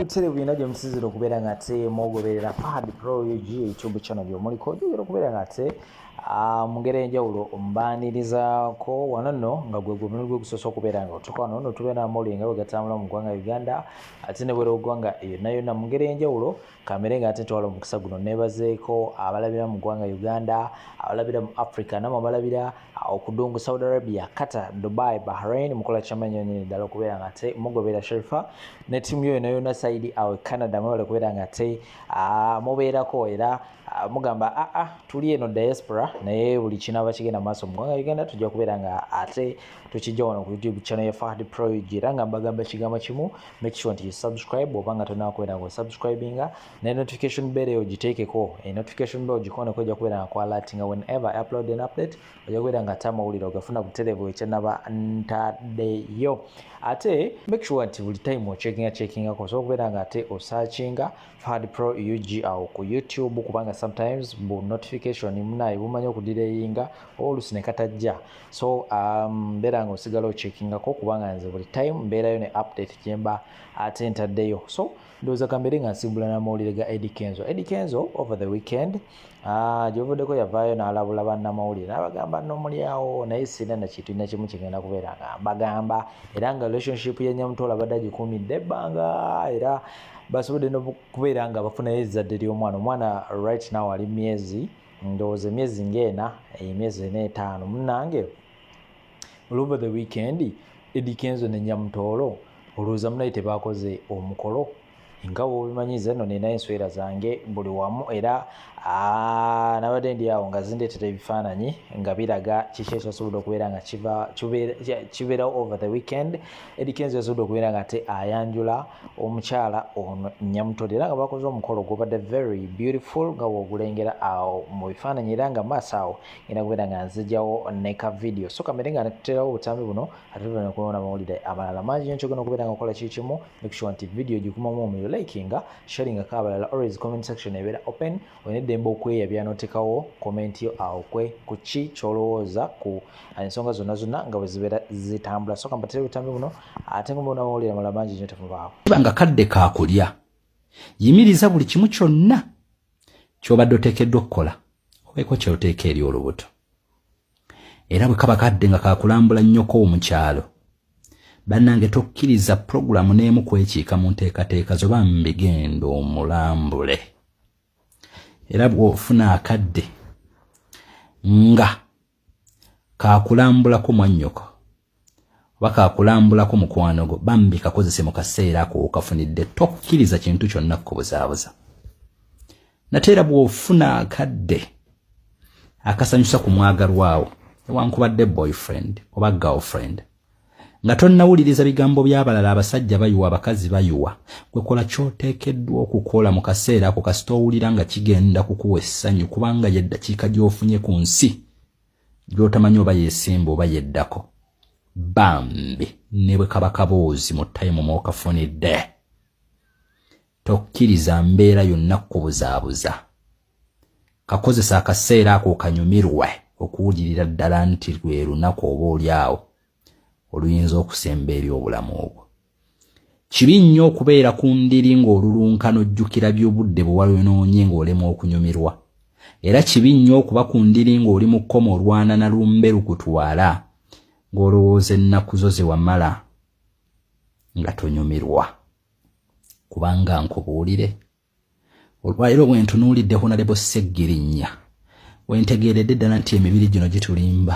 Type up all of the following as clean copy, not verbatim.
televiziyo gye musizira okubeera nga ate mwogoberera Fahad Pro UG YouTube channel by'omuliko ojjukira okubeera nga ate mu ngeri enjawulo ombanirizaako wano nno nga gwe mulundi gw'okusoosa okubeera nga otuuka wano nno tubeera n'amawulire nga bwe gatambula mu ggwanga Uganda ate ne bwera ggwanga yonna yonna mu ngeri enjawulo kamere nga ate twala omukisa guno neebazeeko abalabira mu ggwanga Uganda, abalabira mu Africa namwe abalabira okudungu Saudi Arabia, Qatar, Dubai, Bahrain mukola kyamanya nyinyi ddala okubeera nga ate mugoberera Sharifa ne ttiimu yonna yonna Saidi awe Canada mwebale okubeera nga ate mubeerako era mugamba tuli eno diaspora naye buli kinaaba kigenda mu maaso mu ggwanga Uganda tujja kubeera nga ate tukijja wano ku YouTube channel ya Fahad Pro UG era nga mbagamba ekigambo kimu make sure nti you subscribe oba nga tonnaba kubeera nga osubscribinga ne notification bell eyo giteekeko notification bell gikoneko ojja kubeera nga kwalatinga whenever I upload an update ojja kubeera nga ate amawulire ogafuna butereevu ekyanaba ntaddeyo ate make sure nti buli time ocheckingako osobola okubeera nga ate osearchinga Fahad Pro UG awo ku YouTube kubanga sometimes bu notification munaye bumanyi okudireyinga oluusi ne katajja so mbeera nga osigala ocheckingako kubanga nze buli time mbeerayo ne update gyemba ate ntaddeyo so ndowooza kambere nga nsimbula n'amawulire ga Eddie Kenzo over the weekend gyovuddeko yavaayo n'alabula bannamawulire n'abagamba n'omulyawo naye sirina na kintu na kimu kigenda kubeera nga mbagamba era nga relationship ya Nyamutola badde agikuumidde ebbanga era basobodde n'okubeera nga bafunayo ezzadde ly'omwana right now ali myezi ndowooza emyezi ng'ena emyezi 4-5 munnange over the weekend Eddie Kenzo ne Nyamutolo olowooza munaye tebaakoze omukolo nga bwobimanyiza nno nina enswera zange buli wamu era nabadde ndi awo nga zindeetera ebifaananyi nga biraga kiki ekyasobodde okubeera nga kibeerawo over the weekend. Eddie Kenzo yasobodde okubeera nga ate ayanjula omukyala ono Nyamutolo era nga bakoze omukolo gwobadde very beautiful nga bwogulengera awo mu bifaananyi era nga maaso awo ngenda kubeera nga nzijjawo ne ka video so kamere nga netuterawo obutambi buno ate tubona okubeera amawulire amalala mangi nnyo kyogenda okubeera nga okola kikimu make sure nti video gikumamu omuliro likinga sharinga kabalala always comment section ebeera open oneddembe okweyabya n'otekawo comment yo awo kwe ku ki kyolowooza ku ensonga zonna nga bwe zibeera zitambula so kampatere butambi buno ate nga mubona amawulire amalala mangi nnyo tefuvaawo nga kadde kakulya yimiriza buli kimu kyonna kyobadde oteekeddwa okukola obeeko kyoteeka eri olubuto era bwe kaba kadde nga kakulambula nnyoko omukyalo bannange tokkiriza programu n'emu kwekiika mu nteekateeka zoba mbigendo omulambule era bw'ofuna akadde nga kakulambulako mwannyoko oba kakulambulako mukwano gwo bambi kakozese mu kaseera ako okafunidde tokkiriza kintu kyonna kukubuzaabuza nate era bw'ofuna akadde akasanyusa ku mwagalwawo newankubadde boyfriend oba girlfriend nga tonnawuliriza bigambo by'abalala abasajja bayuwa abakazi bayuwa kwekola kyoteekeddwa okukola mu kaseera ako kasita owulira nga kigenda kukuwa essanyu kubanga y'eddakiika gy'ofunye ku nsi gy'otamanyi oba yeesimba oba yeddako bambi ne bwe kaba kaboozi mu tayimu mw'okafunidde tokkiriza mbeera yonna kukubuzaabuza kakozesa akaseera ako okanyumirwe okuwulirira ddala nti lwe lunaku oba oli awo oluyinza okusemba eri obulamu obwo kibi nnyo okubeera ku ndiri ng'olulunka n'ojjukira by'obudde bwe walyonoonye ng'olema okunyumirwa era kibi nnyo okuba ku ndiri ng'oli mu kkomo olwana na lumbe lukutwala ng'olowooza ennaku zo ze wamala nga tonyumirwa kubanga nkubuulire olwaliro bwe ntunuulidde Honorable Ssegirinnya wentegeeredde ddala nti emibiri gino gitulimba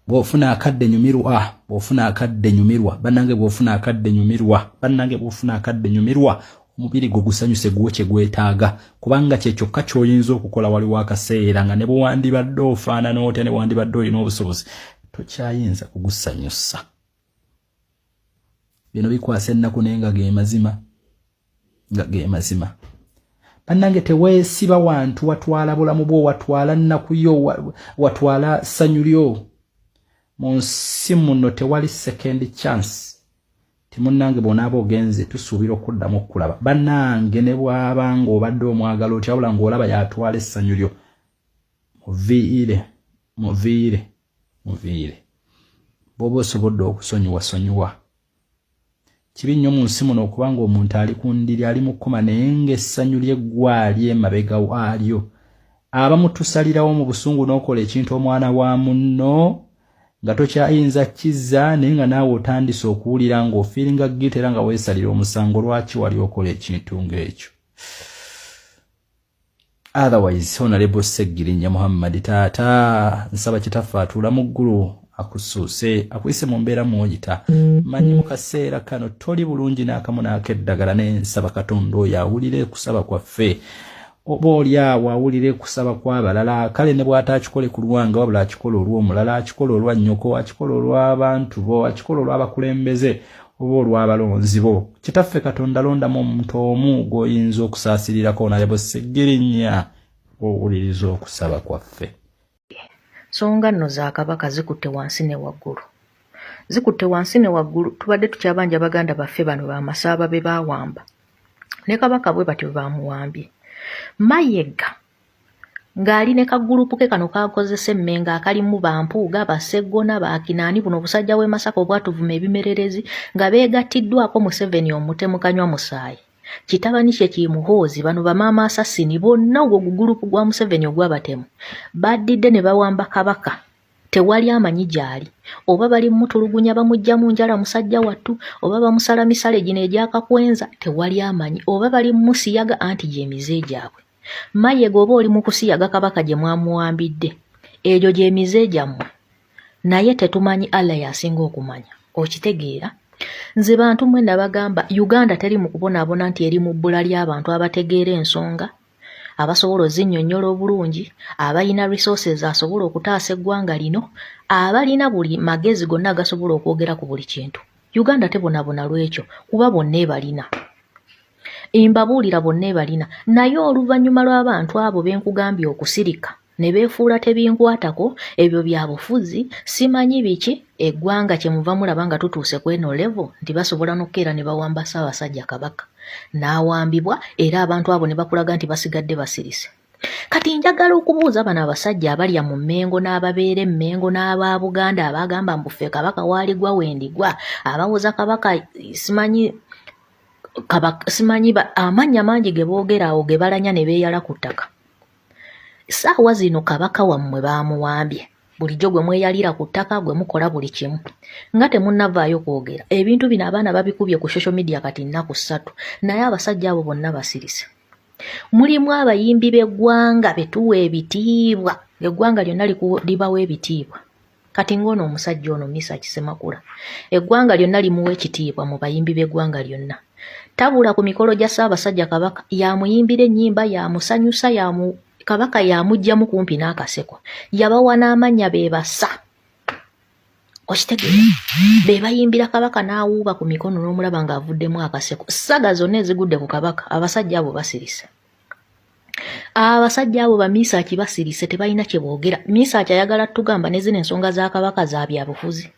bw'ofuna akadde nyumirwa bw'ofuna akadde nyumirwa bannange bw'ofuna akadde nyumirwa bannange bw'ofuna akadde nyumirwa omubiri gwo gusanyuse guwe kye gwetaaga kubanga kye kyokka ky'oyinza okukola waliwo akaseera nga ne bwe wandibadde ofaanana otya ne wandibadde olina obusobozi tokyayinza kugusanyusa bino bikwasa ennaku naye nga ge mazima bannange teweesiba wantu watwala bulamu bwo watwala nnaku yo watwala ssanyu lyo mu nsi muno tewali second chance timunnange bonaaba ogenze tusuubira okuddamu okulaba bannange ne bw'aba ng'obadde omwagala otya wabula ng'olaba yatwala essanyu lyo muviire bw'oba osobodde okusonyiwa kibi nnyo mu nsi muno okubanga omuntu ali ku ndiri ali mu kkoma naye ng'essanyu ly'eggwali emabega waalyo abamu tusalirawo mu busungu n'okola ekintu omwana wa munno nga tokyayinza kizza naye nga naawe otandise okuwulira ng'ofiiringa git era nga weesalira omusango lwaki wali okola ekintu ng'ekyo. Otherwise, Honorable Segirinnya Muhammad taata nsaba kitaffe atuula mu ggulu akusuuse akuyise mu mbeera mw'oyita manyi mu kaseera kano toli bulungi n'akamu n'akeddagala naye nsaba Katonda oyo awulire kusaba kwaffe oba oli awo awulire kusaba kw'abalala kale ne bw'ataakikole ku lwange wabula akikola olw'omulala akikola olwa nnyoko akikola olw'abantu bo akikola olw'abakulembeze oba olw'abalonzi bo kitaffe Katonda londamu omuntu omu gw'oyinza okusaasirirako Honorable Segirinnya owuliriza okusaba kwaffe. Songa nno za Kabaka zikutte wansi ne waggulu. Zikutte wansi ne waggulu tubadde tukyabanja baganda baffe bano bamasaaba be baawamba. Ne Kabaka bwe batyo bamuwambye. Mayiga ng'ali ne kagurupu ke kano kakozesa emmenga akalimu bampuuga baseggona bakinaani buno obusajja bw'e Masaka obwatuvuma ebimererezi nga beegattiddwako Museveni omutemu kanywa musaayi. Kitabani kye Kimuhoozi bano bamaama asasini bonna ogwo gugurupu gwa Museveni ogw'abatemu baddidde ne bawamba Kabaka tewali amanyi gy'ali oba bali mutulugunya bamujja mu njala musajja wattu oba bamusala misale gino egyakakwenza tewali amanyi oba bali musiyaga anti gy'emize gyabwe. Mayiga oba oli mu kusiyaga Kabaka gye mwamuwambidde egyo gy'emize gyammwe naye tetumanyi Allah yasinga okumanya okitegeera. Nze bantu mwe nabagamba Uganda teri mu kubonaabona nti eri mu bbula ly'abantu abategeera ensonga abasobola ozinnyonnyola obulungi abalina resources asobola okutaasa eggwanga lino abalina buli magezi gonna agasobola okwogera ku buli kintu. Uganda tebonaabona lw'ekyo kuba bonna ebalina mbabuulira bonna ebalina naye oluvannyuma lw'abantu abo benkugambye okusirika ne beefuula tebinkwatako ebyo bya bufuzi simanyi biki eggwanga kye muva mulaba nga tutuuse ku eno level nti basobola n'okkeera ne bawamba Ssaabasajja Kabaka n'awambibwa era abantu abo ne bakulaga nti basigadde basirise. Kati njagala okubuuza bano abasajja abalya mu Mmengo n'ababeera Mmengo n'aba Buganda abagamba mbuffe Kabaka waaligwa wendigwa abawoza Kabaka simanyi amannya mangi ge boogera awo ge balanya ne beeyala ku ttaka. Saawa zino Kabaka wammwe baamuwambye bulijjo gwe mweyalira ku ttaka gwe mukola buli kimu nga temunnavaayo kwogera ebintu bino abaana babikubye ku social media kati nnaku 3 naye abasajja abo bonna basirise. Mulimu abayimbi b'eggwanga betuwa ebitiibwa eggwanga lyonna libawa ebitiibwa kati ng'ono omusajja ono Misa Kisemakula eggwanga lyonna limuwa ekitiibwa mu bayimbi b'eggwanga lyonna tabula ku mikolo gya Ssaabasajja Kabaka yamuyimbira ennyimba yamusanyusa Kabaka yamugjamu kumpi n'akaseko yabawa n'amannya beebasa okitegeera be bayimbira Kabaka n'awuuba ku mikono n'omulaba ng'avuddemu akaseko. Saga zonna ezigudde ku Kabaka abasajja abo basirise. Abasajja abo ba Misa basirise tebalina kye boogera. Misa ayagala tugamba ne zino ensonga za Kabaka za byabufuzi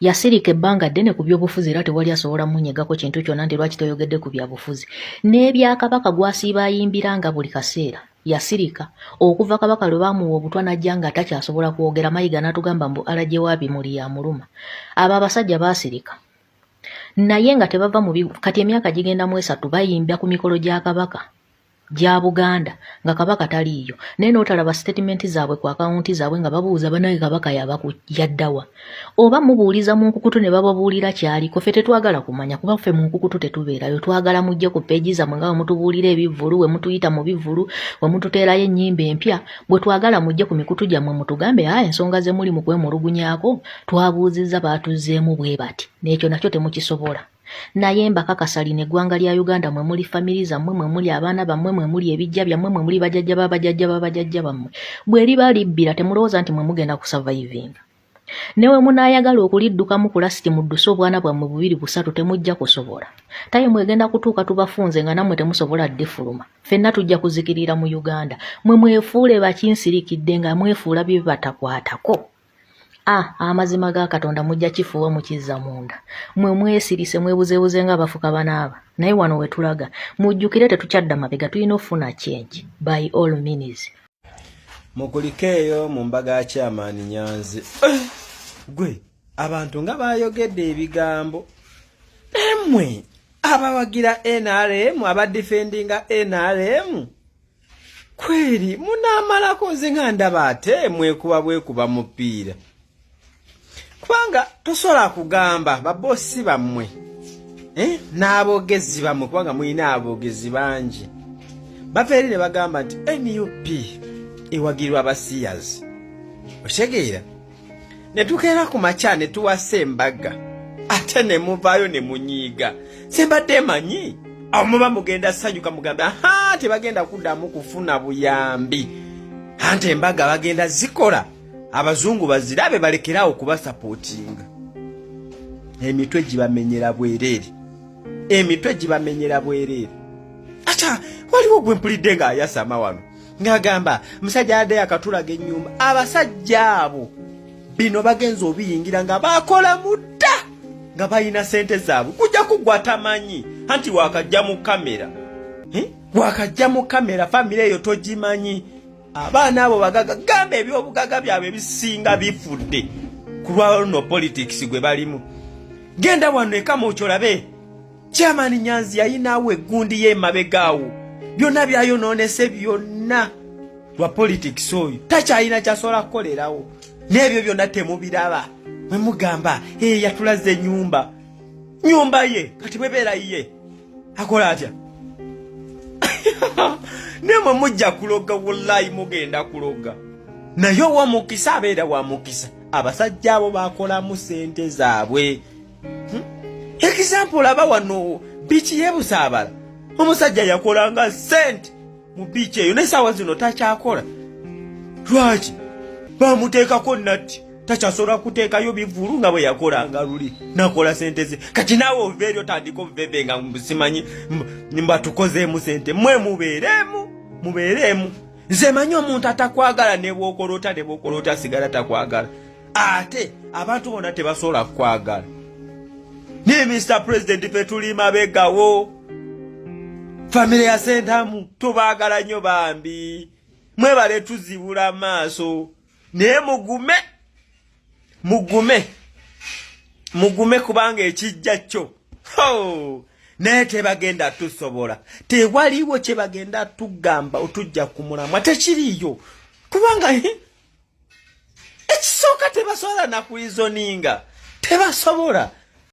yasirika ebbanga ddene ku by'obufuzi era tewali asobola munnyegako kintu kyonna nti lwaki toyogedde ku byabufuzi n'ebya Kabaka gw'asiiba ayimbiranga buli kaseera yasirika okuva Kabaka lwe baamuwa obutwa n'ajja nga takyasobola kwogera. Mayiga n'atugamba mbu alagye wa bimuli yamuluma. Abo abasajja baasirika naye nga tebava mu kati emyaka gigenda mu 3 bayimba ku mikolo gya Kabaka gya Buganda nga Kabaka taliiyo naye n'otalaba statement zaabwe ku akawunti zaabwe nga babuuza banaye Kabaka yaddawa oba mubuuliza mu nkukutu ne bababuulira kyaliko ffe tetwagala kumanya kuba ffe mu nkukutu tetubeerayo twagala mujje ku peegi zammwe nga mutubuulira ebivvulu we mutuyita mu bivvulu we mututeerayo ennyimba empya bwe twagala mujje ku mikutu gyammwe mutugambe ensonga ze muli mu kwemulugunyaako twabuuzizza baatuzzeemu bwe bati n'ekyo nakyo temukisobola. Naye mbakakasa lino eggwanga lya Uganda mwe muli famiri zammwe mwe muli abaana bammwe mwe muli ebijja byammwe mwe muli bajajja babajajja bammwe bwe liba libbira temulowooza nti mwe mugenda kusurvivinga. Newe munaayagala okuliddukamu ku lasiti mudduse obwana bwammwe 2-3 temujja kusobola. Taye mwegenda kutuuka tubafunze nga nammwe temusobola ddefuluma ffenna tujja kuzikirira mu Uganda mwe mwefuule bakinsirikidde nga mwefuula bye batakwatako. Amazima ga Katonda mujja kifuuwa mukizza munda mwe mwesirise mwebuzeebuze nga abafuka banaaba naye wano we tulaga mujjukire tetukyadda mabega tulina ofuna change by all means. Mukulikeeyo mu mbaga kyamaani Nyanzi gwe abantu nga bayogedde ebigambo nammwe abawagira NRM abadefendinga NRM kweri munamalako nze nga ndaba ate mwekuba bwekuba mupiira kubanga tosobola kugamba babosi bammwe n'abogezi bammwe kubanga mulina abogezi bangi baveeri ne bagamba nti NUP ewagirwa abasiyazi otegeera ne tukeera ku makya ne tuwasa embaga ate ne muvaayo ne munyiiga sembadde manyi awo muba mugenda sanyuka mugamba tebagenda kuddamu kufuna buyambi ante embaga bagenda zikola abazungu bazirabe balekerawo kubasapootinga emitwe gibamenyera bwereere ata waliwo gwe mpulidde ng'ayasama wano ng'agamba musajja yadde yakatulaga ennyumba abasajja abo bino bagenza obiyingira nga bakola mutta nga balina sente zaabwe kujja kugwa tamanyi anti wakajja mu kamera famire eyo togimanyi abaana abo bagaga gamba ebyobugaga byabwe bisinga bifudde ku lwa luno politics gwe balimu genda wano eka mukyolabe Chairman Nyanzi yayinaawo eggundi y'emabegaawo byonna byayonoonese byonna lwa politics oyo takyalina kyasobola kukolerawo n'ebyo byonna temubiraba mwe mugamba yatulaze ennyumba ye kati bwebeera ye akola atya nemwe mujja kuloga wallahi mugenda kuloga naye owamukisa abeera wa mukisa abasajja abo bakolamu sente zaabwe example aba wano bichi y'ebusaabala omusajja yakolanga sente mu bichi eyo n'essaawa zino takyakola lwaki bamuteekako natti takyasobola kuteekayo bivulu nga bwe yakolanga luli nakola sente ze kati naawe oveeri otandika obuvebe nga simanyi mbatukozeemu sente mwe mubeeremu nze manyi omuntu atakwagala ne bw'okolota sigala takwagala ate abantu bonna tebasobola kukwagala ne Mr. President fe tuli mabegawo famire ya Sentamu tubaagala nnyo bambi mwebale tuzibula maaso naye mugume kubanga ekijja kyo naye tebagenda tusobola tewaliwo kye bagenda tugamba otujja ku mulamwa tekiriyo kubanga ekisooka tebasobola na kuizoninga tebasobola